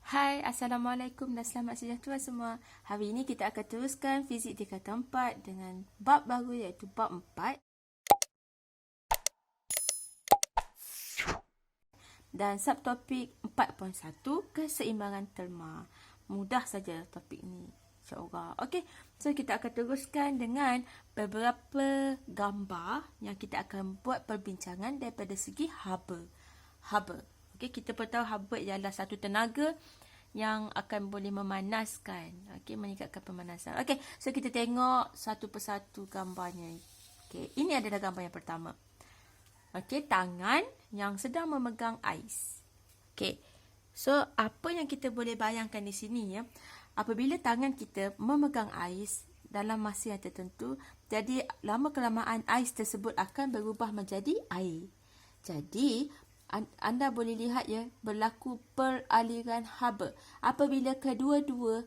Hai, Assalamualaikum dan selamat sejahtera semua. Hari ini kita akan teruskan fizik tingkat 4 dengan bab baru iaitu bab 4. Dan subtopik 4.1 keseimbangan terma. Mudah saja topik ni, insya-Allah. Okey, so kita akan teruskan dengan beberapa gambar yang kita akan buat perbincangan daripada segi haba. Okey, kita perlu tahu haba ialah satu tenaga yang akan boleh memanaskan, okey, meningkatkan pemanasan. Okey, so kita tengok satu persatu gambarnya. Okey, ini adalah gambar yang pertama. Okey, tangan yang sedang memegang ais. Okey. So, apa yang kita boleh bayangkan di sini ya, apabila tangan kita memegang ais dalam masa yang tertentu, jadi lama kelamaan ais tersebut akan berubah menjadi air. Jadi, anda boleh lihat ya, berlaku peraliran haba apabila kedua-dua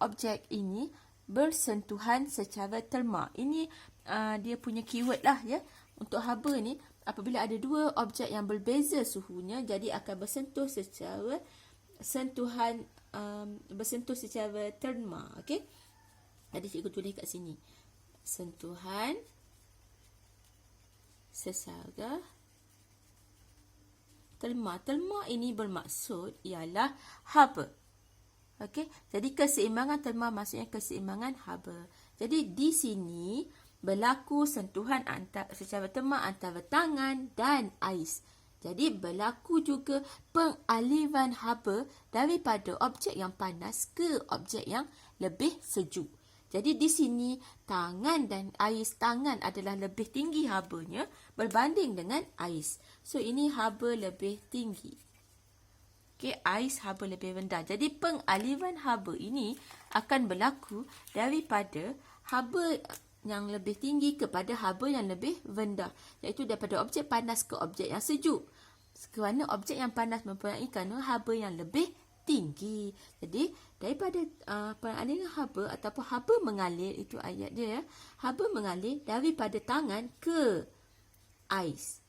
objek ini bersentuhan secara terma. Ini dia punya keyword lah ya. Untuk haba ni, apabila ada dua objek yang berbeza suhunya, jadi akan bersentuh secara terma. Okey. Jadi cikgu tulis kat sini. Sentuhan secara terma. Terma ini bermaksud ialah haba. Okey. Jadi keseimbangan terma maksudnya keseimbangan haba. Jadi di sini berlaku sentuhan secara terma antara tangan dan ais. Jadi berlaku juga pengaliran haba daripada objek yang panas ke objek yang lebih sejuk. Jadi di sini tangan dan ais, tangan adalah lebih tinggi habanya berbanding dengan ais. So ini haba lebih tinggi. Okey, ais haba lebih rendah. Jadi pengaliran haba ini akan berlaku daripada haba yang lebih tinggi kepada haba yang lebih rendah, iaitu daripada objek panas ke objek yang sejuk. Kerana objek yang panas mempunyai kandungan haba yang lebih tinggi. Jadi daripada pengaliran haba ataupun haba mengalir, itu ayat dia ya. Haba mengalir daripada tangan ke ais.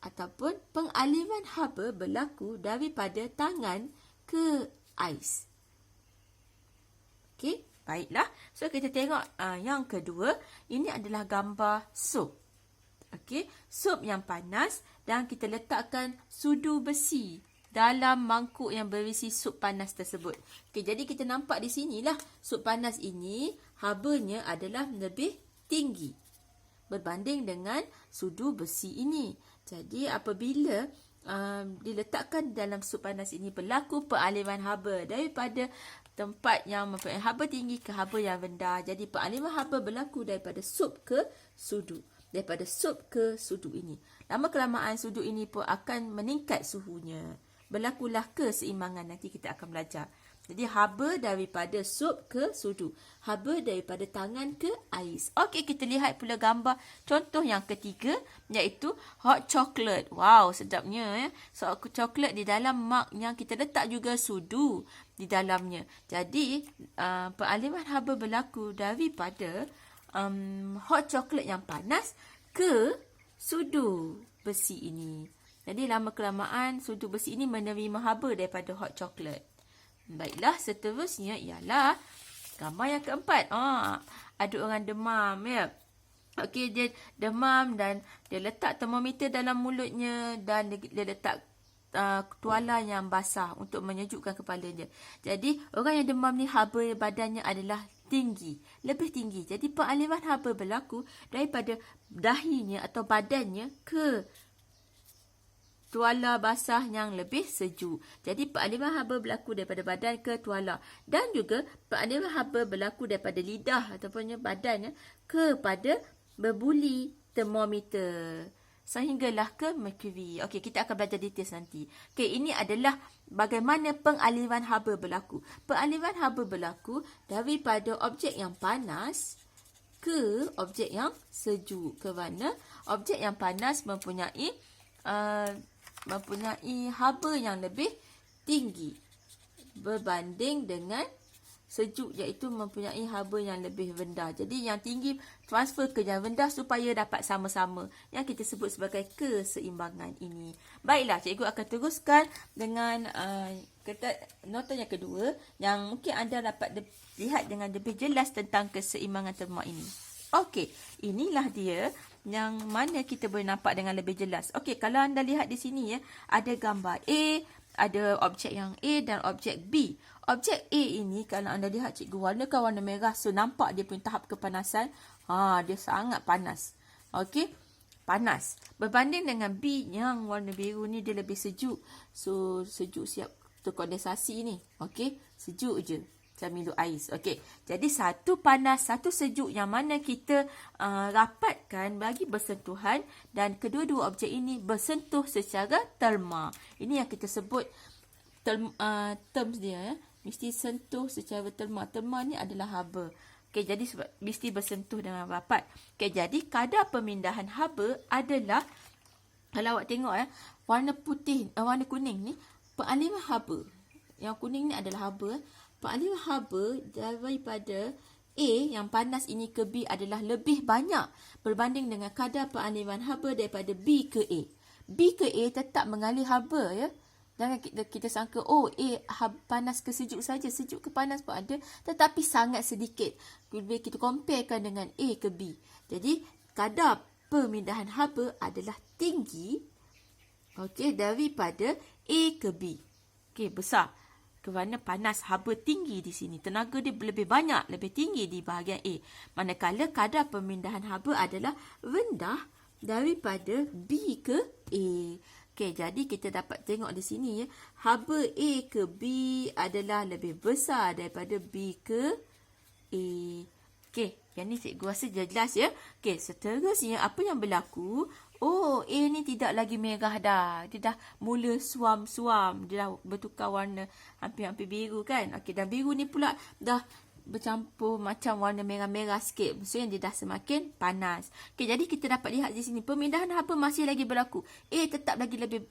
Ataupun pengaliran haba berlaku daripada tangan ke ais. Okey. Baiklah, so kita tengok yang kedua, ini adalah gambar sup. Okey, sup yang panas dan kita letakkan sudu besi dalam mangkuk yang berisi sup panas tersebut. Okey, jadi kita nampak di sinilah sup panas ini habanya adalah lebih tinggi berbanding dengan sudu besi ini. Jadi apabila diletakkan dalam sup panas ini, berlaku peraliran haba daripada tempat yang mempunyai haba tinggi ke haba yang rendah. Jadi peraliran haba berlaku daripada sup ke sudu. Daripada sup ke sudu ini. Lama kelamaan sudu ini pun akan meningkat suhunya. Berlakulah keseimbangan, nanti kita akan belajar. Jadi haba daripada sup ke sudu. Haba daripada tangan ke ais. Okey, kita lihat pula gambar contoh yang ketiga, iaitu hot chocolate. Wow, sedapnya ya. So, coklat di dalam mug yang kita letak juga sudu di dalamnya. Jadi, peraliran haba berlaku daripada hot chocolate yang panas ke sudu besi ini. Jadi, lama kelamaan sudu besi ini menerima haba daripada hot chocolate. Baiklah, seterusnya ialah gambar yang keempat. Ada orang demam ya. Okey, dia demam dan dia letak termometer dalam mulutnya dan dia letak tuala yang basah untuk menyejukkan kepala dia. Jadi, orang yang demam ni haba badannya adalah tinggi, lebih tinggi. Jadi, peraliran haba berlaku daripada dahinya atau badannya ke tuala basah yang lebih sejuk. Jadi peraliran haba berlaku daripada badan ke tuala. Dan juga peraliran haba berlaku daripada lidah ataupun badannya kepada berbuli termometer. Sehinggalah ke mercury. Okey, kita akan belajar details nanti. Okey, ini adalah bagaimana pengaliran haba berlaku. Pengaliran haba berlaku daripada objek yang panas ke objek yang sejuk. Kerana objek yang panas mempunyai haba yang lebih tinggi berbanding dengan sejuk, iaitu mempunyai haba yang lebih rendah. Jadi yang tinggi transfer ke yang rendah supaya dapat sama-sama, yang kita sebut sebagai keseimbangan ini. Baiklah, cikgu akan teruskan dengan nota yang kedua yang mungkin anda dapat lihat dengan lebih jelas tentang keseimbangan terma ini. Okey, inilah dia yang mana kita boleh nampak dengan lebih jelas. Okey, kalau anda lihat di sini ya, ada gambar A, ada objek yang A dan objek B. Objek A ini kalau anda lihat cikgu warnakan warna merah, so nampak dia punya tahap kepanasan. Dia sangat panas. Okey, panas. Berbanding dengan B yang warna biru ni dia lebih sejuk. So sejuk siap terkondensasi ni. Okey, sejuk je. Macam Milo ais. Okey. Jadi satu panas, satu sejuk yang mana kita rapatkan bagi bersentuhan dan kedua-dua objek ini bersentuh secara terma. Ini yang kita sebut terms dia ya. Mesti sentuh secara terma. Terma ni adalah haba. Okey, jadi mesti bersentuh dengan rapat. Okey, jadi kadar pemindahan haba adalah, kalau awak tengok ya, warna putih, warna kuning ni pengaliran haba. Yang kuning ni adalah haba. Pengaliran haba daripada A yang panas ini ke B adalah lebih banyak berbanding dengan kadar pengaliran haba daripada B ke A. B ke A tetap mengalir haba ya. Jangan kita sangka A panas ke sejuk saja, sejuk ke panas pun ada, tetapi sangat sedikit. Bila kita comparekan dengan A ke B. Jadi kadar pemindahan haba adalah tinggi daripada A ke B. Okey, besar. Kerana panas haba tinggi di sini. Tenaga dia lebih banyak, lebih tinggi di bahagian A. Manakala kadar pemindahan haba adalah rendah daripada B ke A. Okey, jadi kita dapat tengok di sini ya. Haba A ke B adalah lebih besar daripada B ke A. Okey, yang ni cikgu rasa jelas ya. Okey, seterusnya apa yang berlaku? A ni tidak lagi merah dah. Dia dah mula suam-suam. Dia dah bertukar warna hampir-hampir biru kan. Okey, dan biru ni pula dah bercampur macam warna merah-merah sikit. Maksudnya dia dah semakin panas. Okey, jadi kita dapat lihat di sini pemindahan haba masih lagi berlaku. A tetap lagi lebih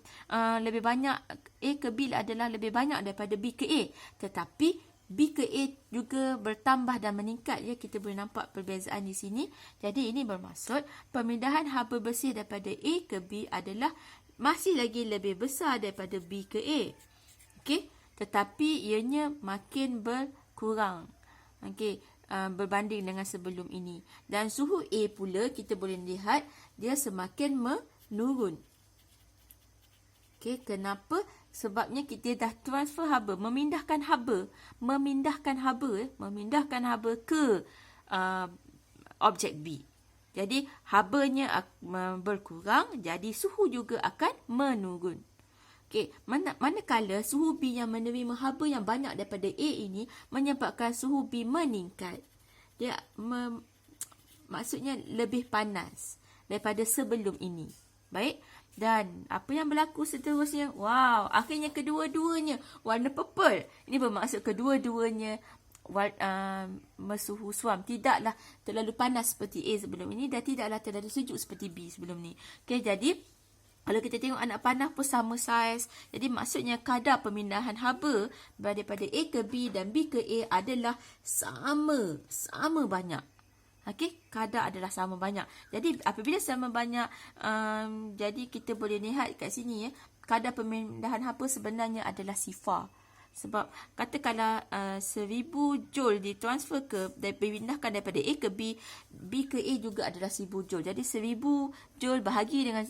banyak. A ke B adalah lebih banyak daripada B ke A. Tetapi B ke A juga bertambah dan meningkat ya. Kita boleh nampak perbezaan di sini. Jadi ini bermaksud pemindahan haba bersih daripada A ke B adalah masih lagi lebih besar daripada B ke A. Okey, tetapi ianya makin berkurang. Okey, berbanding dengan sebelum ini. Dan suhu A pula kita boleh lihat dia semakin menurun. Okey, kenapa? Sebabnya kita dah transfer haba, memindahkan haba ke objek B. Jadi habanya berkurang, jadi suhu juga akan menurun. Okey, manakala suhu B yang menerima haba yang banyak daripada A ini menyebabkan suhu B meningkat. Dia maksudnya lebih panas daripada sebelum ini. Baik. Dan apa yang berlaku seterusnya? Wow, akhirnya kedua-duanya warna purple. Ini bermaksud kedua-duanya bersuhu suam. Tidaklah terlalu panas seperti A sebelum ini dan tidaklah terlalu sejuk seperti B sebelum ni. Okey, jadi kalau kita tengok anak panah pun sama saiz. Jadi maksudnya kadar pemindahan haba daripada A ke B dan B ke A adalah sama banyak. Okey, kadar adalah sama banyak. Jadi apabila sama banyak, jadi kita boleh lihat kat sini ya, kadar pemindahan haba sebenarnya adalah sifar. Sebab katakanlah 1000 joule ditransfer dipindahkan daripada A ke B, B ke A juga adalah 1000 joule. Jadi 1000 joule bahagi dengan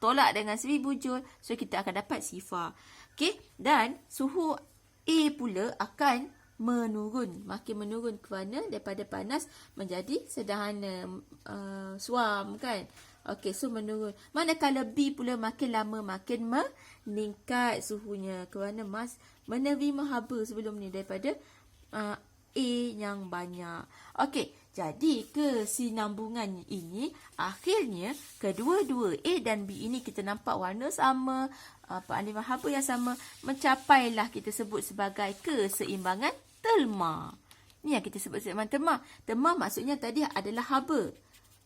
tolak dengan 1000 joule, so kita akan dapat sifar. Okey, dan suhu A pula akan menurun, makin menurun kerana daripada panas menjadi sederhana, suam kan. Okey, so menurun. Manakala B pula makin lama makin meningkat suhunya kerana menerima haba sebelum ni daripada A yang banyak. Okey, jadi kesinambungan ini akhirnya kedua-dua A dan B ini kita nampak warna sama, pengaliran haba yang sama, mencapailah kita sebut sebagai keseimbangan terma. Ni yang kita sebut keseimbangan terma. Terma maksudnya tadi adalah haba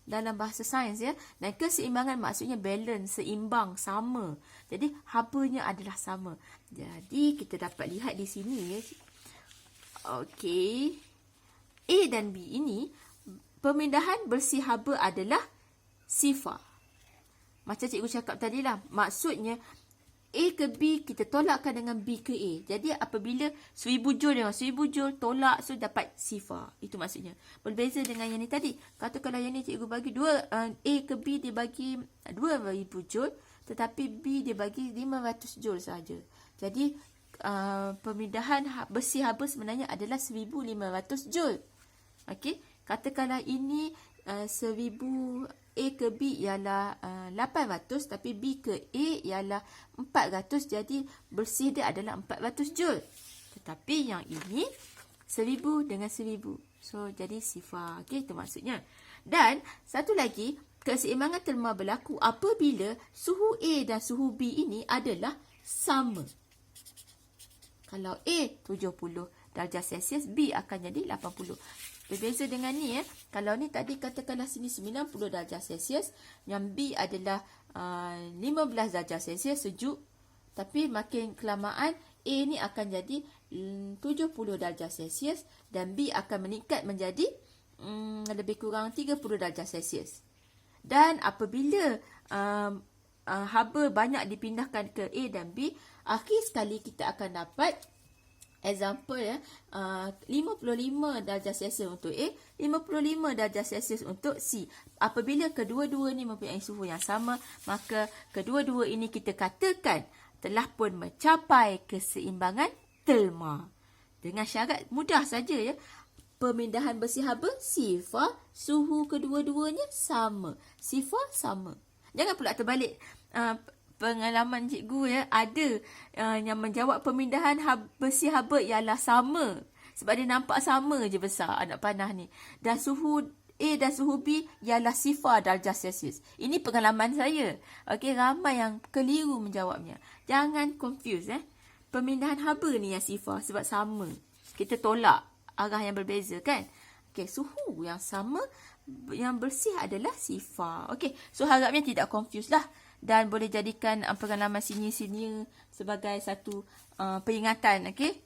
dalam bahasa sains ya. Dan keseimbangan maksudnya balance, seimbang, sama. Jadi habanya adalah sama. Jadi kita dapat lihat di sini ya. Okey. A dan B ini pemindahan bersih haba adalah sifar. Macam cikgu cakap tadi lah. Maksudnya A ke B, kita tolakkan dengan B ke A. Jadi apabila 1000 joule dengan 1000 joule tolak, so dapat sifar. Itu maksudnya. Berbeza dengan yang ni tadi. Kata kalau yang ni cikgu bagi A ke B dia bagi 2000 joule, tetapi B dia bagi 500 joule saja. Jadi pemindahan besi haba sebenarnya adalah 1500 joule. Okey, katakanlah ini 1000 A ke B ialah 800, tapi B ke A ialah 400, jadi bersih dia adalah 400 joule. Tetapi yang ini 1000 dengan 1000. So, jadi sifar. Okey, itu maksudnya. Dan satu lagi, keseimbangan terma berlaku apabila suhu A dan suhu B ini adalah sama. Kalau A 70 darjah Celsius, B akan jadi 80. Berbeza dengan ni kalau ni tadi katakanlah sini 90 darjah Celsius, yang B adalah 15 darjah Celsius sejuk, tapi makin kelamaan A ni akan jadi 70 darjah Celsius dan B akan meningkat menjadi lebih kurang 30 darjah Celsius. Dan apabila haba banyak dipindahkan ke A dan B, akhir sekali kita akan dapat example 55 darjah Celsius untuk A, 55 darjah Celsius untuk C. Apabila kedua-dua ni mempunyai suhu yang sama, maka kedua-dua ini kita katakan telah pun mencapai keseimbangan terma. Dengan syarat mudah saja pemindahan besi haba sifar, suhu kedua-duanya sama. Sifar sama. Jangan pula terbalik. Pengalaman cikgu ada yang menjawab pemindahan besi haba ialah sama. Sebab dia nampak sama je besar anak panah ni. Dan suhu A dan suhu B ialah sifar darjah Celsius. Ini pengalaman saya. Okey, ramai yang keliru menjawabnya. Jangan confuse Pemindahan haba ni yang sifar sebab sama. Kita tolak arah yang berbeza kan. Okey, suhu yang sama, yang bersih adalah sifar. Okey, so harapnya tidak confuse lah. Dan boleh jadikan pengalaman senior-senior sebagai satu peringatan. Okey,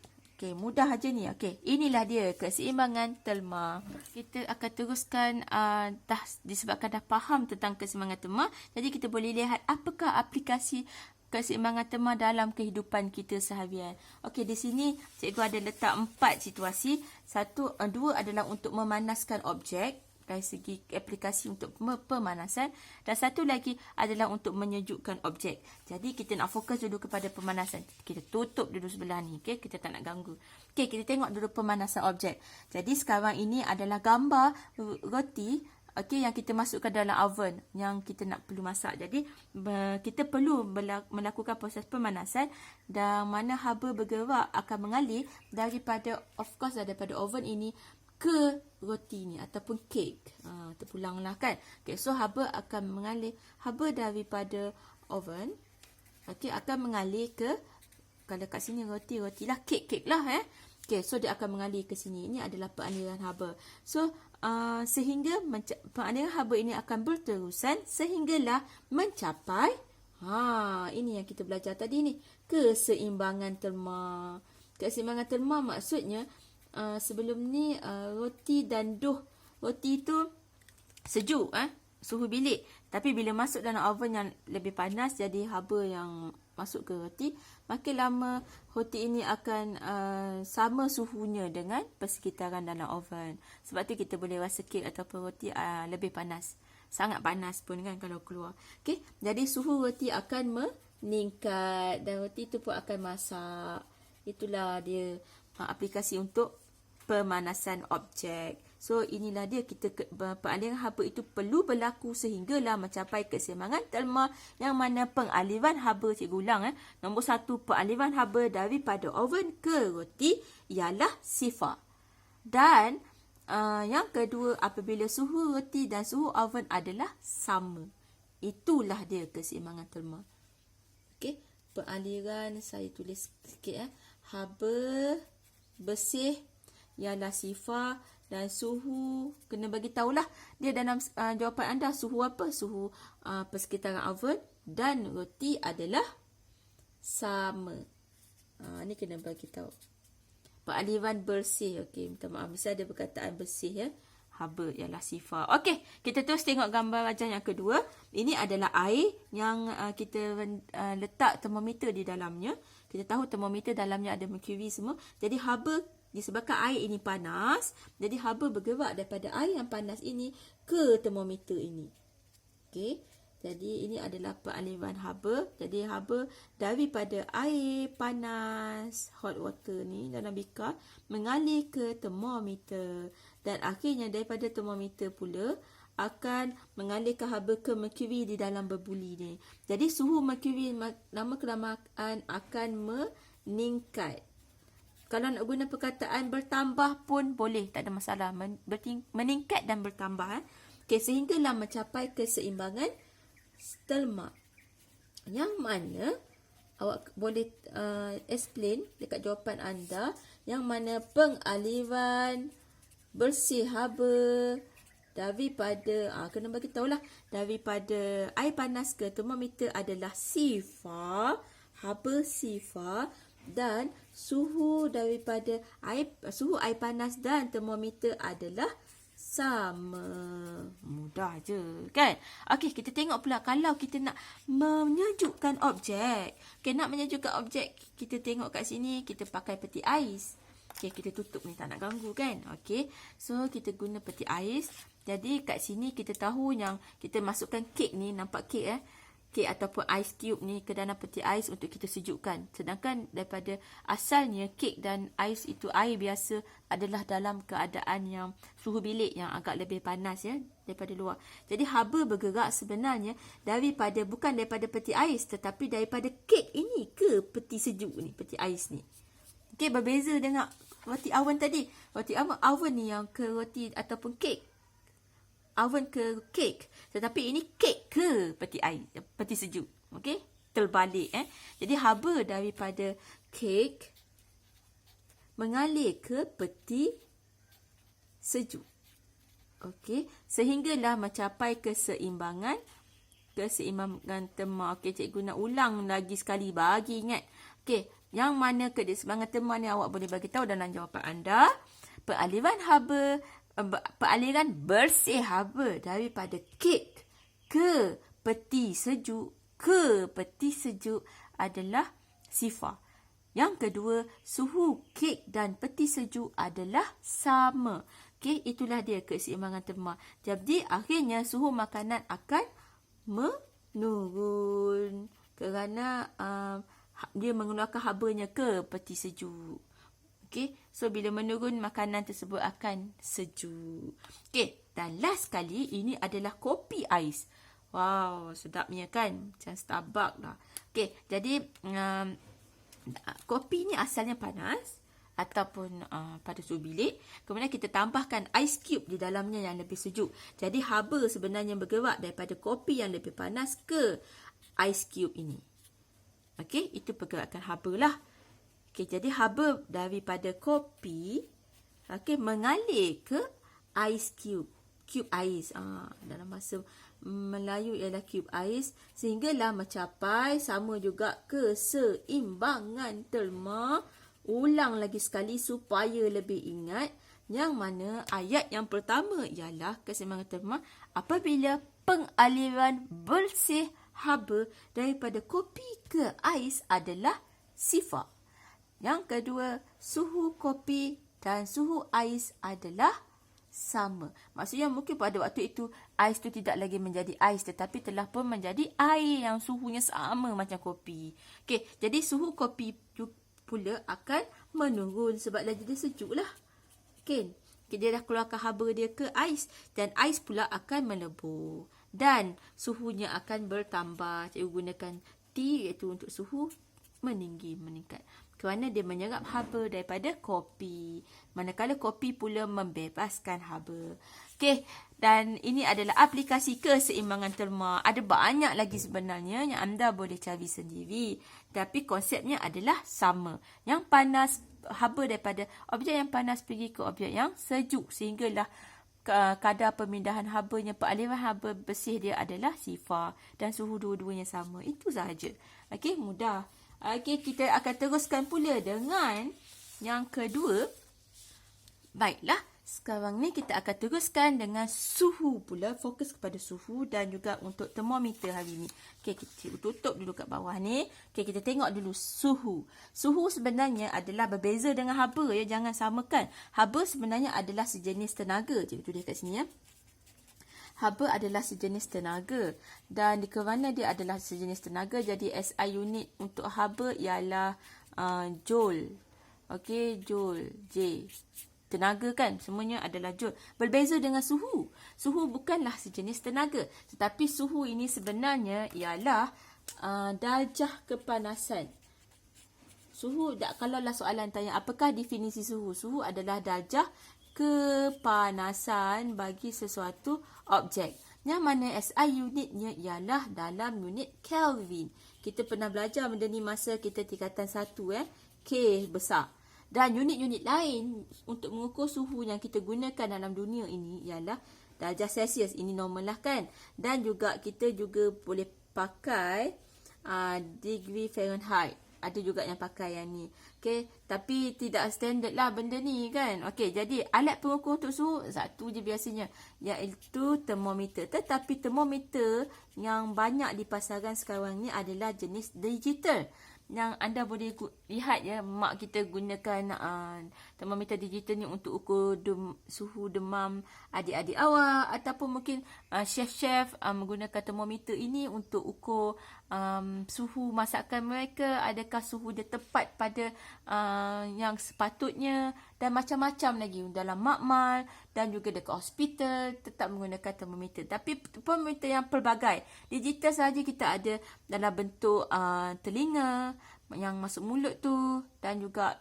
mudah aja ni. Okey, inilah dia keseimbangan terma. Kita akan teruskan disebabkan dah faham tentang keseimbangan terma. Jadi kita boleh lihat apakah aplikasi keseimbangan terma dalam kehidupan kita seharian. Okey, di sini cikgu ada letak 4 situasi. 2 adalah untuk memanaskan objek dari segi aplikasi untuk pemanasan, dan satu lagi adalah untuk menyejukkan objek. Jadi kita nak fokus dulu kepada pemanasan. Kita tutup dulu sebelah ni, okey, kita tak nak ganggu. Okey, kita tengok dulu pemanasan objek. Jadi sekarang ini adalah gambar roti, okey, yang kita masukkan dalam oven yang kita nak perlu masak. Jadi kita perlu melakukan proses pemanasan, dan mana haba bergerak akan mengalir daripada oven ini ke roti ni ataupun kek. Terpulanglah kan. Okay, so haba akan mengalir, haba daripada oven, okay, akan mengalir ke, kalau kat sini roti lah, kek lah Okay, so dia akan mengalir ke sini. Ini adalah peraliran haba. So sehingga peraliran haba ini akan berterusan sehinggalah mencapai ini yang kita belajar tadi ni, keseimbangan terma. Keseimbangan terma maksudnya sebelum ni roti dan roti itu sejuk suhu bilik, tapi bila masuk dalam oven yang lebih panas, jadi haba yang masuk ke roti, makin lama roti ini akan sama suhunya dengan persekitaran dalam oven. Sebab tu kita boleh rasa kek ataupun roti lebih panas, sangat panas pun kan kalau keluar. Okay? Jadi suhu roti akan meningkat dan roti itu pun akan masak. Itulah dia aplikasi untuk pemanasan objek. So inilah dia, kita pengaliran haba itu perlu berlaku sehinggalah mencapai keseimbangan terma, yang mana pengaliran haba, cikgu ulang nombor 1, pengaliran haba daripada oven ke roti ialah sifar. Dan yang kedua, apabila suhu roti dan suhu oven adalah sama. Itulah dia keseimbangan terma. Okey, pengaliran saya tulis sikit haba bersih ialah sifar, dan suhu kena bagi tahulah dia dalam jawapan anda suhu apa? Suhu persekitaran oven dan roti adalah sama. Ni kena bagi tahu. Pengaliran bersih. Okey, minta maaf, mesti ada perkataan bersih haba ialah sifar. Okey, kita terus tengok gambar wajah yang kedua. Ini adalah air yang kita letak termometer di dalamnya. Kita tahu termometer dalamnya ada merkuri semua. Jadi haba disebabkan air ini panas, jadi haba bergerak daripada air yang panas ini ke termometer ini. Okey. Jadi ini adalah peraliran haba. Jadi haba daripada air panas, hot water ni dalam bikar, mengalir ke termometer. Dan akhirnya daripada termometer pula akan mengalirkan haba ke merkuri di dalam berbuli ni. Jadi suhu merkuri lama-kelamaan akan meningkat. Kalau nak guna perkataan bertambah pun boleh, tak ada masalah. Meningkat dan bertambah. Okay, sehinggalah mencapai keseimbangan stelma. Yang mana awak boleh explain dekat jawapan anda, yang mana pengaliran bersih haba daripada kena bagi tahulah, daripada air panas ke termometer adalah sifar, haba sifar, dan suhu daripada suhu air panas dan termometer adalah sama. Mudah je kan? Okey, kita tengok pula kalau kita nak menyejukkan objek. Okey, nak menyejukkan objek, kita tengok kat sini, kita pakai peti ais. Okey, kita tutup ni, tak nak ganggu kan? Okey, so kita guna peti ais. Jadi kat sini kita tahu yang kita masukkan kek ni, nampak kek kek ataupun ice cube ni ke dalam peti ais untuk kita sejukkan. Sedangkan daripada asalnya kek dan ais itu air biasa adalah dalam keadaan yang suhu bilik yang agak lebih panas ya daripada luar. Jadi haba bergerak sebenarnya bukan daripada peti ais tetapi daripada kek ini ke peti sejuk ni, peti ais ni. Okey, berbeza dengan roti oven tadi. Roti oven ni yang ke roti ataupun kek. Oven ke kek, tetapi ini kek ke peti air, peti sejuk. Okey, terbalik Jadi haba daripada kek mengalir ke peti sejuk. Okey, sehinggalah mencapai keseimbangan terma. Okey, cikgu nak ulang lagi sekali bagi ingat. Okey, yang mana keseimbangan terma ni awak boleh bagi tahu dalam jawapan anda. Peraliran bersih haba daripada kek ke peti sejuk adalah sifar. Yang kedua, suhu kek dan peti sejuk adalah sama. Okey, itulah dia keseimbangan terma. Jadi akhirnya suhu makanan akan menurun kerana dia mengeluarkan habanya ke peti sejuk. Okey, so bila menurun makanan tersebut akan sejuk. Okey, dan last sekali ini adalah kopi ais. Wow, sedapnya kan? Macam Starbucks lah. Okey, jadi kopi ni asalnya panas ataupun pada suhu bilik. Kemudian kita tambahkan ice cube di dalamnya yang lebih sejuk. Jadi haba sebenarnya bergerak daripada kopi yang lebih panas ke ice cube ini. Okey, itu pergerakan haba lah. Okey, jadi haba daripada kopi mengalir ke ice cube. Cube ais. Dalam bahasa Melayu ialah cube ais. Sehinggalah mencapai sama juga keseimbangan terma. Ulang lagi sekali supaya lebih ingat. Yang mana ayat yang pertama ialah keseimbangan terma apabila pengaliran bersih haba daripada kopi ke ais adalah sifar. Yang kedua, suhu kopi dan suhu ais adalah sama. Maksudnya mungkin pada waktu itu ais itu tidak lagi menjadi ais tetapi telah pun menjadi air yang suhunya sama macam kopi. Okey, jadi suhu kopi pula akan menurun sebab lagi dia sejuk lah. Okey, dia dah keluarkan haba dia ke ais dan ais pula akan melebur dan suhunya akan bertambah. Cikgu gunakan T iaitu untuk suhu meningkat. Kerana dia menyerap haba daripada kopi. Manakala kopi pula membebaskan haba. Okey, dan ini adalah aplikasi keseimbangan terma. Ada banyak lagi sebenarnya yang anda boleh cari sendiri. Tapi konsepnya adalah sama. Yang panas, haba daripada objek yang panas pergi ke objek yang sejuk. Sehinggalah kadar pemindahan habanya, peraliran haba bersih dia adalah sifar. Dan suhu dua-duanya sama. Itu sahaja. Okey, mudah. Okey, kita akan teruskan pula dengan yang kedua. Baiklah, Sekarang ni kita akan teruskan dengan suhu pula. Fokus kepada suhu dan juga untuk termometer hari ni. Okey, kita tutup dulu kat bawah ni. Okey, kita tengok dulu suhu. Suhu sebenarnya adalah berbeza dengan haba ya. Jangan samakan. Haba sebenarnya adalah sejenis tenaga. Cikgu tulis kat sini ya. Haba adalah sejenis tenaga. Dan kerana dia adalah sejenis tenaga, jadi SI unit untuk haba ialah joule. Okey, joule. J. Tenaga kan, semuanya adalah joule. Berbeza dengan suhu. Suhu bukanlah sejenis tenaga. Tetapi suhu ini sebenarnya ialah darjah kepanasan. Suhu, kalaulah soalan tanya apakah definisi suhu? Suhu adalah darjah kepanasan bagi sesuatu objek. Yang mana SI unitnya ialah dalam unit Kelvin. Kita pernah belajar benda ni masa kita tingkatan 1 K besar. Dan unit-unit lain untuk mengukur suhu yang kita gunakan dalam dunia ini ialah darjah Celsius. Ini normal lah kan. Dan juga kita juga boleh pakai degree Fahrenheit. Ada juga yang pakai yang ni. Okay. Tapi tidak standard lah benda ni kan. Okay. Jadi alat pengukur untuk suhu satu je biasanya. Iaitu termometer. Tetapi termometer yang banyak di pasaran sekarang ni adalah jenis digital. Yang anda boleh lihat ya, mak kita gunakan termometer digital ni untuk ukur suhu demam adik-adik awak. Ataupun mungkin chef-chef menggunakan termometer ini untuk ukur suhu masakan mereka. Adakah suhu dia tepat pada yang sepatutnya. Dan macam-macam lagi dalam makmal dan juga dekat hospital tetap menggunakan termometer. Tapi termometer yang pelbagai. Digital saja kita ada dalam bentuk telinga yang masuk mulut tu. Dan juga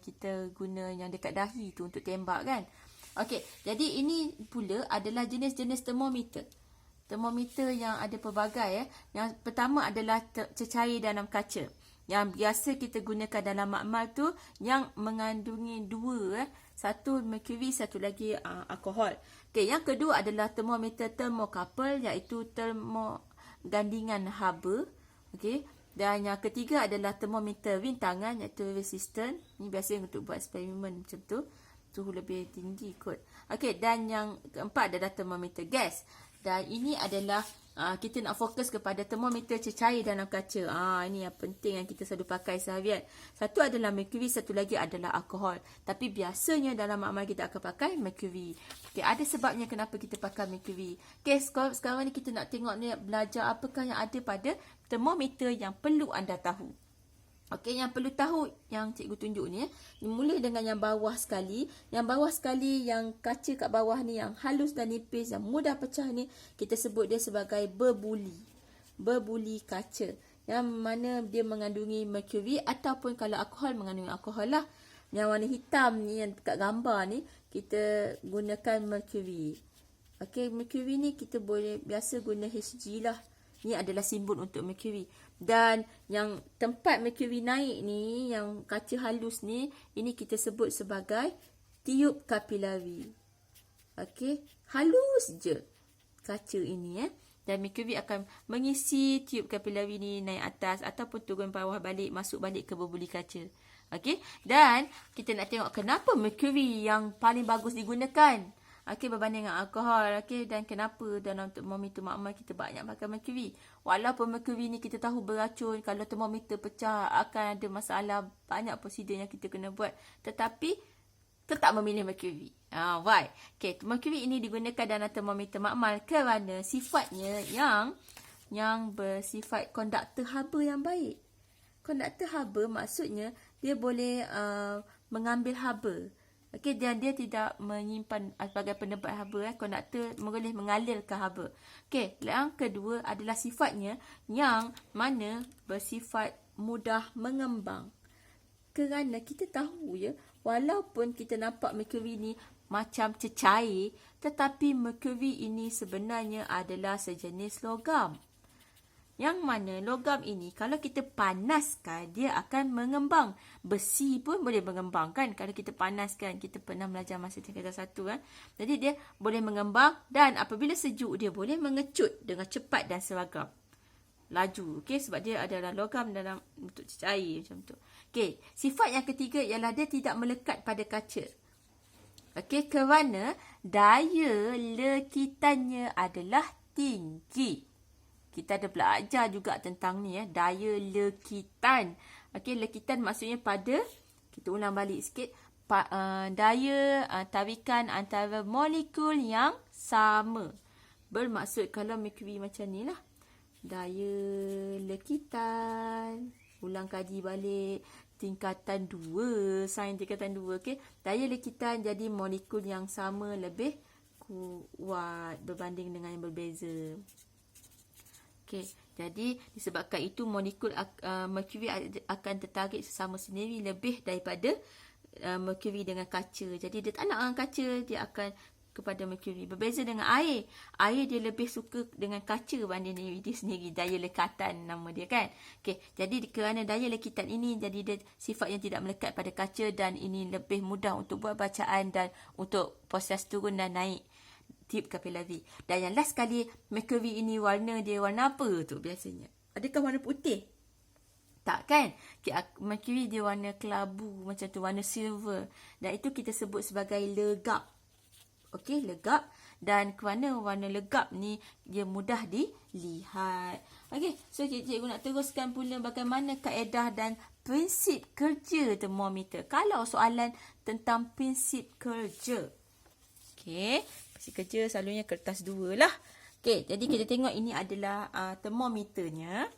kita guna yang dekat dahi tu untuk tembak kan. Okey, jadi ini pula adalah jenis-jenis termometer. Termometer yang ada pelbagai. Yang pertama adalah cecair dalam kaca. Yang biasa kita gunakan dalam makmal tu yang mengandungi dua. Satu merkuri, satu lagi alkohol. Okay, yang kedua adalah termometer thermocouple iaitu termogandingan haba. Okay. Dan yang ketiga adalah termometer rintangan iaitu resistant. Ini biasa untuk buat eksperimen macam tu. Suhu lebih tinggi kot. Okay, dan yang keempat adalah termometer gas. Dan ini adalah kita nak fokus kepada termometer cecair dalam kaca. Ini yang penting yang kita selalu pakai seharian. Satu adalah merkuri, satu lagi adalah alkohol. Tapi biasanya dalam makmal kita akan pakai merkuri. Okay, ada sebabnya kenapa kita pakai merkuri. Okay, sekarang ni kita nak tengok ni, belajar apakah yang ada pada termometer yang perlu anda tahu. Okey, yang perlu tahu yang cikgu tunjuk ni. Mula dengan yang bawah sekali. Yang bawah sekali, yang kaca kat bawah ni, yang halus dan nipis, yang mudah pecah ni, kita sebut dia sebagai berbuli. Berbuli kaca. Yang mana dia mengandungi merkuri ataupun kalau alkohol mengandungi alkohol lah. Yang warna hitam ni, yang dekat gambar ni, kita gunakan merkuri. Okey, merkuri ni kita boleh biasa guna Hg lah. Ini adalah simbol untuk merkuri. Dan yang tempat merkuri naik ni, yang kaca halus ni, ini kita sebut sebagai tiub kapilari. Okey, halus je kaca ini Dan merkuri akan mengisi tiub kapilari ni naik atas ataupun turun bawah balik, masuk balik ke berbuli kaca. Okey, dan kita nak tengok kenapa merkuri yang paling bagus digunakan. Okey, berbanding dengan alkohol. Okey, dan kenapa dalam termometer makmal kita banyak pakai merkuri. Walaupun merkuri ni kita tahu beracun, kalau termometer pecah akan ada masalah, banyak prosedur yang kita kena buat. Tetapi tetap memilih merkuri. Why? Okey, merkuri ini digunakan dalam termometer makmal kerana sifatnya yang bersifat konduktor haba yang baik. Konduktor haba maksudnya dia boleh mengambil haba. Okey, dan dia tidak menyimpan sebagai penebat haba. Konduktor boleh mengalirkan haba. Okey, yang kedua adalah sifatnya yang mana bersifat mudah mengembang. Kerana kita tahu ya, walaupun kita nampak merkuri ni macam cecair, tetapi merkuri ini sebenarnya adalah sejenis logam. Yang mana logam ini kalau kita panaskan, dia akan mengembang. Besi pun boleh mengembang kan. Kalau kita panaskan, kita pernah belajar masa tingkatan 1 kan. Jadi dia boleh mengembang dan apabila sejuk, dia boleh mengecut dengan cepat dan seragam. Laju. Okay, sebab dia adalah logam dalam bentuk cecair macam tu. Okay, sifat yang ketiga ialah dia tidak melekat pada kaca. Okey, kerana daya lekitannya adalah tinggi. Kita ada belajar juga tentang ni ya, daya lekitan. Okey, lekitan maksudnya pada, kita ulang balik sikit, daya tarikan antara molekul yang sama. Bermaksud kalau merkuri macam ni lah. Daya lekitan. Ulang kaji balik. Tingkatan 2. Sains tingkatan 2. Okay? Daya lekitan jadi molekul yang sama lebih kuat berbanding dengan yang berbeza. Okay. Jadi disebabkan itu molekul merkuri akan tertarik sesama sendiri lebih daripada merkuri dengan kaca. Jadi dia tak nak dengan kaca, dia akan kepada merkuri. Berbeza dengan air. Air dia lebih suka dengan kaca berbanding diri dia sendiri. Daya lekatan nama dia kan. Okey, jadi kerana daya lekitan ini, jadi dia sifat yang tidak melekat pada kaca dan ini lebih mudah untuk buat bacaan dan untuk proses turun dan naik tube kapilari. Dan yang last sekali, merkuri ini warna dia warna apa tu biasanya? Adakah warna putih? Tak kan? Okay, merkuri dia warna kelabu macam tu, warna silver. Dan itu kita sebut sebagai legap. Okey, legap. Dan kerana warna legap ni dia mudah dilihat. Okey, so cikgu nak teruskan pula bagaimana kaedah dan prinsip kerja termometer. Kalau soalan tentang prinsip kerja. Okey, prinsip kerja selalunya kertas 2 lah. Okey, jadi kita tengok ini adalah termometernya.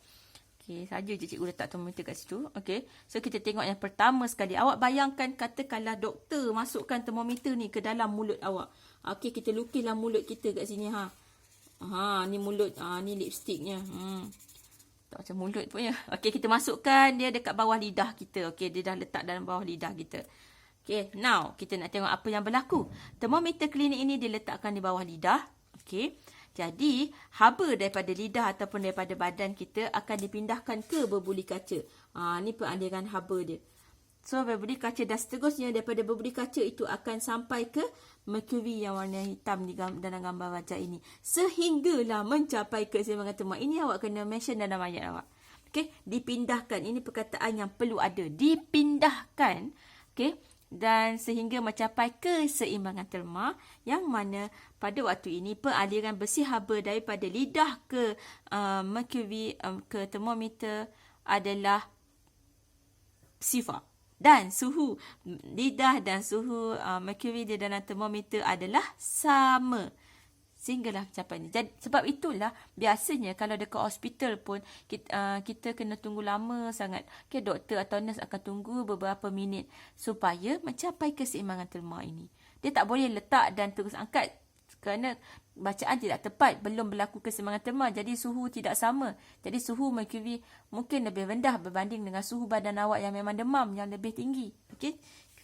Okey, saja je cikgu letak termometer kat situ. Okey, so kita tengok yang pertama sekali. Awak bayangkan katakanlah doktor masukkan termometer ni ke dalam mulut awak. Okey, kita lukislah mulut kita kat sini ha. Ha, ni mulut. Ni lipstiknya. Tak macam mulut punya. Okey, kita masukkan dia dekat bawah lidah kita. Okey, dia dah letak dalam bawah lidah kita. Okey, now kita nak tengok apa yang berlaku. Termometer klinik ini diletakkan di bawah lidah. Okey. Jadi, haba daripada lidah ataupun daripada badan kita akan dipindahkan ke berbuli kaca. Ni peraliran haba dia. So, berbuli kaca dan seterusnya daripada berbuli kaca itu akan sampai ke merkuri yang warna hitam di dalam gambar wajah ini. Sehinggalah mencapai keseimbangan terma. Ini awak kena mention dalam ayat awak. Okay? Dipindahkan. Ini perkataan yang perlu ada. Dipindahkan. Okay? Dan sehingga mencapai keseimbangan terma yang mana pada waktu ini peraliran bersih haba daripada lidah ke merkuri ke termometer adalah sifar. Dan suhu lidah dan suhu merkuri di dalam termometer adalah sama. Sehinggalah mencapai ni. Jadi, sebab itulah biasanya kalau dekat hospital pun kita kena tunggu lama sangat. Okay, doktor atau nurse akan tunggu beberapa minit supaya mencapai keseimbangan terma ini. Dia tak boleh letak dan terus angkat kerana bacaan tidak tepat, belum berlaku keseimbangan terma. Jadi suhu tidak sama. Jadi suhu merkuri mungkin lebih rendah berbanding dengan suhu badan awak yang memang demam yang lebih tinggi. Okey,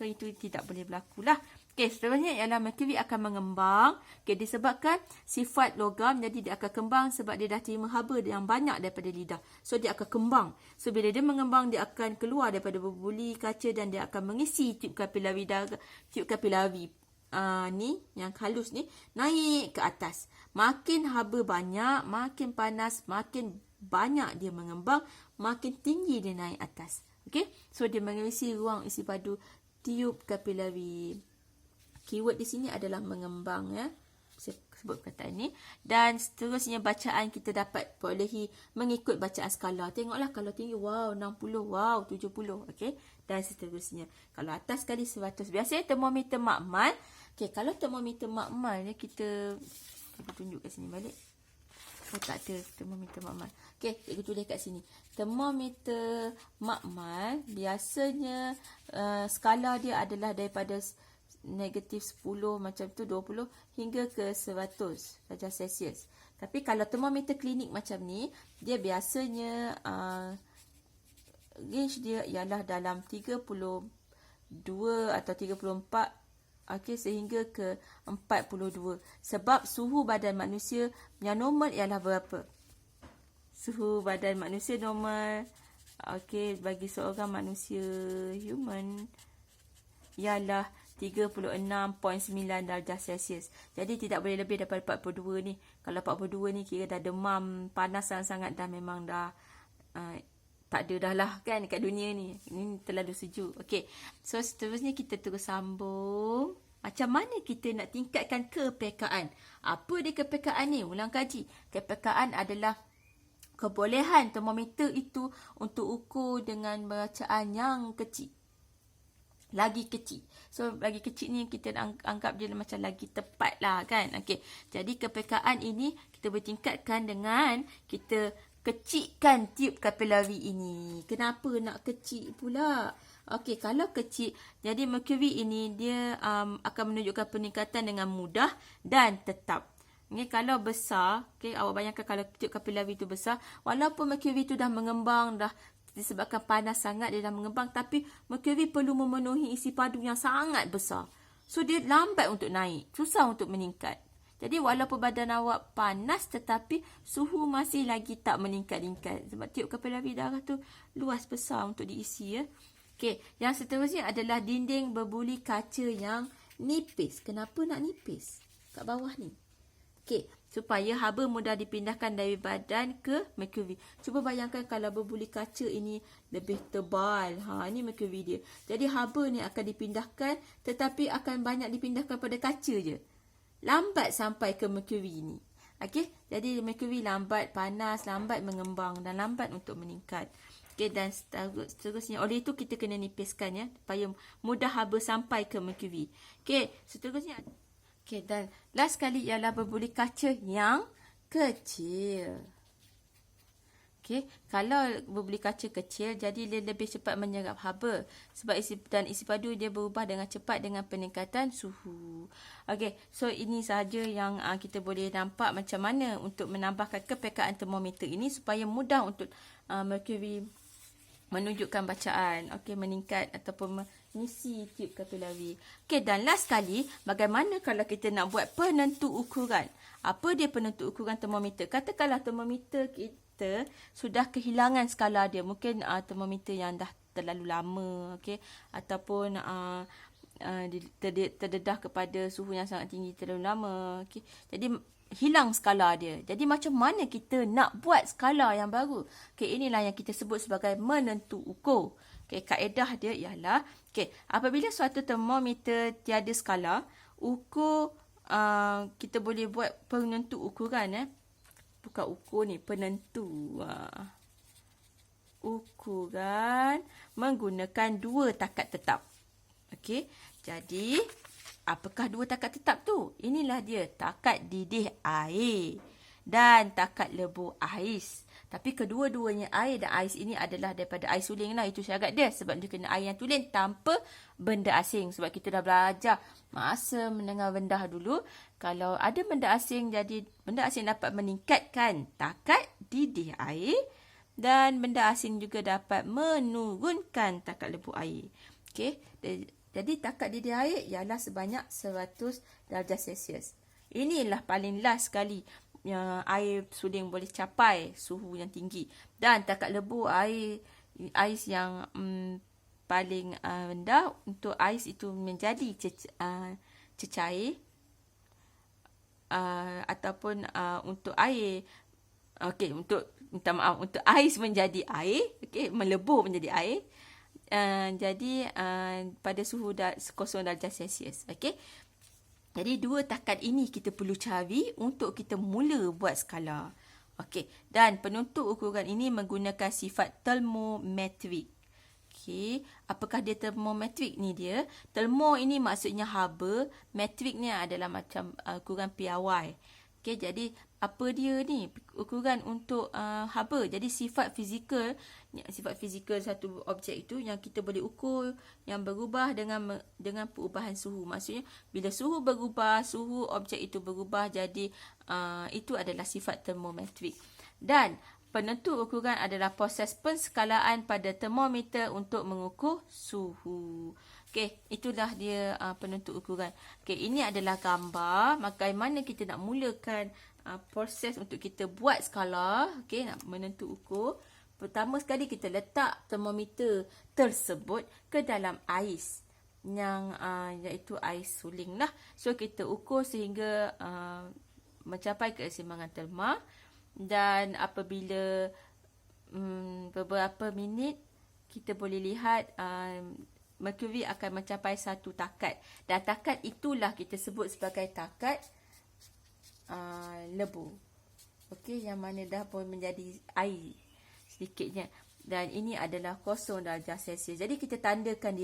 itu tidak boleh berlaku lah. Okey, seterusnya ialah merkuri akan mengembang. Okey, disebabkan sifat logam, jadi dia akan kembang sebab dia dah terima haba yang banyak daripada lidah. So, dia akan kembang. So, bila dia mengembang, dia akan keluar daripada berbuli kaca dan dia akan mengisi tube kapilari ni, yang halus ni, naik ke atas. Makin haba banyak, makin panas, makin banyak dia mengembang, makin tinggi dia naik atas. Okey, so dia mengisi ruang isi padu tube kapilari. Keyword di sini adalah mengembang ya. Saya sebut perkataan ini. Dan seterusnya bacaan kita dapat bolehi mengikut bacaan skala. Tengoklah kalau tinggi, wow 60, wow 70. Okey. Dan seterusnya. Kalau atas sekali 100. Biasanya termometer makmal. Okey, kalau termometer makmal ni kita tunjuk kat sini balik. Tak ada termometer makmal. Okey, cikgu tulis kat sini. Termometer makmal biasanya skala dia adalah daripada negatif 10 macam tu, 20 hingga ke 100 darjah Celsius. Tapi kalau termometer klinik macam ni, dia biasanya range dia ialah dalam 32 atau 34, okey, sehingga ke 42. Sebab suhu badan manusia yang normal ialah berapa? Suhu badan manusia normal, okey, bagi seorang manusia human ialah 36.9 darjah Celsius. Jadi tidak boleh lebih daripada 42 ni. Kalau 42 ni kira dah demam, panas sangat-sangat, dah memang dah tak ada dah lah kan dekat dunia ni. Ini terlalu sejuk. Okey. So seterusnya kita terus sambung. Macam mana kita nak tingkatkan kepekaan? Apa dia kepekaan ni? Ulang kaji. Kepekaan adalah kebolehan termometer itu untuk ukur dengan bacaan yang kecil. Lagi kecil. So, lagi kecil ni kita anggap dia macam lagi tepat lah kan. Okey. Jadi, kepekaan ini kita boleh tingkatkan dengan kita kecilkan tiub kapilari ini. Kenapa nak kecil pula? Okey, kalau kecil, jadi merkuri ini dia akan menunjukkan peningkatan dengan mudah dan tetap. Okay, kalau besar, okay, awak bayangkan kalau tiub kapilari itu besar, walaupun merkuri itu dah mengembang, dah disebabkan panas sangat dia dah mengembang, tapi merkuri perlu memenuhi isi padu yang sangat besar. So dia lambat untuk naik, susah untuk meningkat. Jadi walaupun badan awak panas tetapi suhu masih lagi tak meningkat-ingkat. Sebab tiub kapilari darah tu luas besar untuk diisi ya. Okey, yang seterusnya adalah dinding berbuli kaca yang nipis. Kenapa nak nipis? Kat bawah ni. Okey, supaya haba mudah dipindahkan dari badan ke merkuri. Cuba bayangkan kalau berbuli kaca ini lebih tebal. Ini merkuri dia. Jadi haba ni akan dipindahkan tetapi akan banyak dipindahkan pada kaca je. Lambat sampai ke merkuri ni. Okey, jadi merkuri lambat panas, lambat mengembang dan lambat untuk meningkat. Okey, dan seterusnya. Oleh itu kita kena nipiskan ya supaya mudah haba sampai ke merkuri. Okey, seterusnya. Okey, dan last sekali ialah berbuli kaca yang kecil. Okey, kalau berbuli kaca kecil, jadi dia lebih cepat menyerap haba. Sebab isi padu dia berubah dengan cepat dengan peningkatan suhu. Okey, so ini sahaja yang kita boleh nampak macam mana untuk menambahkan kepekaan termometer ini supaya mudah untuk merkuri menunjukkan bacaan. Okey, meningkat ataupun mengisi tiub kapilari. Okey, dan last sekali, bagaimana kalau kita nak buat penentu ukuran? Apa dia penentu ukuran termometer? Katakanlah termometer kita sudah kehilangan skala dia. Mungkin termometer yang dah terlalu lama, okey, ataupun terdedah kepada suhu yang sangat tinggi terlalu lama. Okey, jadi hilang skala dia. Jadi macam mana kita nak buat skala yang baru? Okey, inilah yang kita sebut sebagai menentu ukur. Okey, kaedah dia ialah, okey, apabila suatu termometer tiada skala, ukur kita boleh buat penentu ukuran bukan ukur ni, penentu. Ukuran menggunakan dua takat tetap. Okey, jadi apakah dua takat tetap tu? Inilah dia, takat didih air dan takat lebur ais. Tapi kedua-duanya air dan ais ini adalah daripada air suling lah. Itu syarat dia. Sebab dia kena air yang tulen tanpa benda asing. Sebab kita dah belajar masa mendengar rendah dulu. Kalau ada benda asing, jadi benda asing dapat meningkatkan takat didih air. Dan benda asing juga dapat menurunkan takat lebur air. Okey. Jadi takat didih air ialah sebanyak 100 darjah Celsius. Inilah paling last sekali yang air suling boleh capai suhu yang tinggi. Dan takat lebur air ais yang paling rendah untuk ais itu menjadi cecair ataupun untuk air untuk ais menjadi air, melebur menjadi air. Jadi pada suhu 0 darjah Celsius. Okey. Jadi dua takat ini kita perlu cari untuk kita mula buat skala. Okey. Dan penentu ukuran ini menggunakan sifat termometrik. Okey. Apakah dia termometrik ni dia? Termo ini maksudnya haba. Metrik ni adalah macam ukuran piawai. Okey, jadi apa dia ni? Ukuran untuk haba. Jadi sifat fizikal satu objek itu yang kita boleh ukur yang berubah dengan perubahan suhu. Maksudnya bila suhu berubah, suhu objek itu berubah, jadi itu adalah sifat termometrik. Dan penentu ukuran adalah proses penskalaan pada termometer untuk mengukur suhu. Okey, itulah dia penentu ukuran. Okey, ini adalah gambar bagaimana kita nak mulakan proses untuk kita buat skala, okey, nak menentu ukur. Pertama sekali kita letak termometer tersebut ke dalam ais yang iaitu ais suling lah. So kita ukur sehingga mencapai keseimbangan terma, dan apabila beberapa minit kita boleh lihat merkuri akan mencapai satu takat. Dan takat itulah kita sebut sebagai takat lebur. Okey, yang mana dah pun menjadi air sedikitnya. Dan ini adalah 0 darjah Celsius. Jadi kita tandakan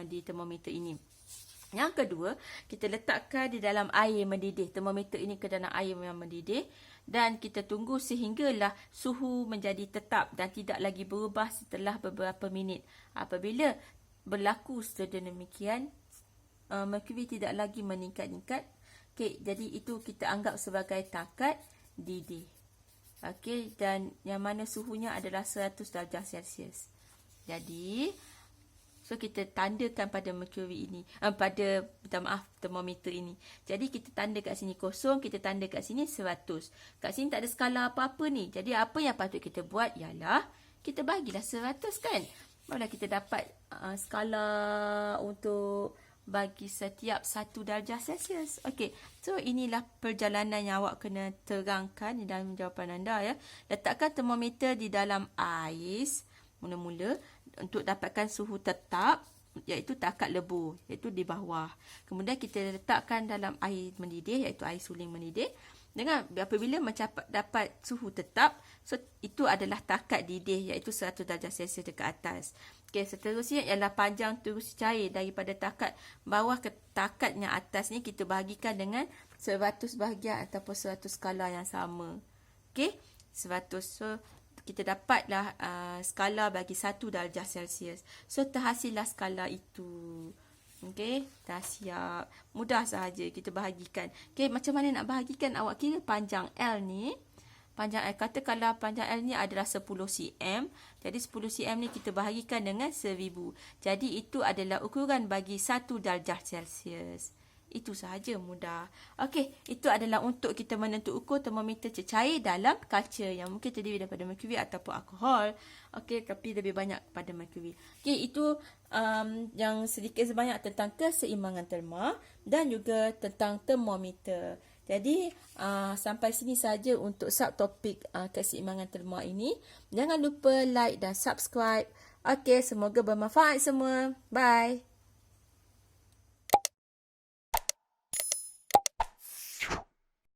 di termometer ini. Yang kedua, kita letakkan di dalam air mendidih. Termometer ini ke dalam air yang mendidih. Dan kita tunggu sehinggalah suhu menjadi tetap dan tidak lagi berubah setelah beberapa minit. Apabila berlaku sedemikian, merkuri tidak lagi meningkat-ningkat. Okay, jadi itu kita anggap sebagai takat didih. Okey, dan yang mana suhunya adalah 100 darjah Celsius. Jadi, so kita tandakan pada merkuri ini, termometer ini. Jadi kita tanda kat sini 0, kita tanda kat sini 100. Kat sini tak ada skala apa-apa ni. Jadi apa yang patut kita buat ialah kita bagilah 100 kan. Barulah kita dapat skala untuk bagi setiap 1 darjah Celsius. Okey, so inilah perjalanan yang awak kena terangkan di dalam jawapan anda ya. Letakkan termometer di dalam ais mula-mula untuk dapatkan suhu tetap, iaitu takat lebur, iaitu di bawah. Kemudian kita letakkan dalam air mendidih, iaitu air suling mendidih. Dengan apabila dapat suhu tetap, so itu adalah takat didih, iaitu 100 darjah Celsius dekat atas. Okey, seterusnya ialah panjang terus cair daripada takat bawah ke takat yang atas ni kita bahagikan dengan 100 bahagian ataupun 100 skala yang sama. Okey, 100. So kita dapatlah skala bagi 1 darjah Celsius. So terhasillah skala itu. Okey, dah siap. Mudah sahaja kita bahagikan. Okey, macam mana nak bahagikan? Awak kira panjang L ni. Panjang L, katakanlah panjang L ni adalah 10 cm. Jadi 10 cm ni kita bahagikan dengan 1000. Jadi itu adalah ukuran bagi 1 darjah Celsius. Itu sahaja, mudah. Okey, itu adalah untuk kita menentu ukur termometer cecair dalam kaca yang mungkin terdiri daripada merkuri ataupun alkohol. Okey, tapi lebih banyak pada merkuri. Okey, itu yang sedikit sebanyak tentang keseimbangan terma dan juga tentang termometer. Jadi, sampai sini saja untuk subtopik keseimbangan terma ini. Jangan lupa like dan subscribe. Okey, semoga bermanfaat semua. Bye.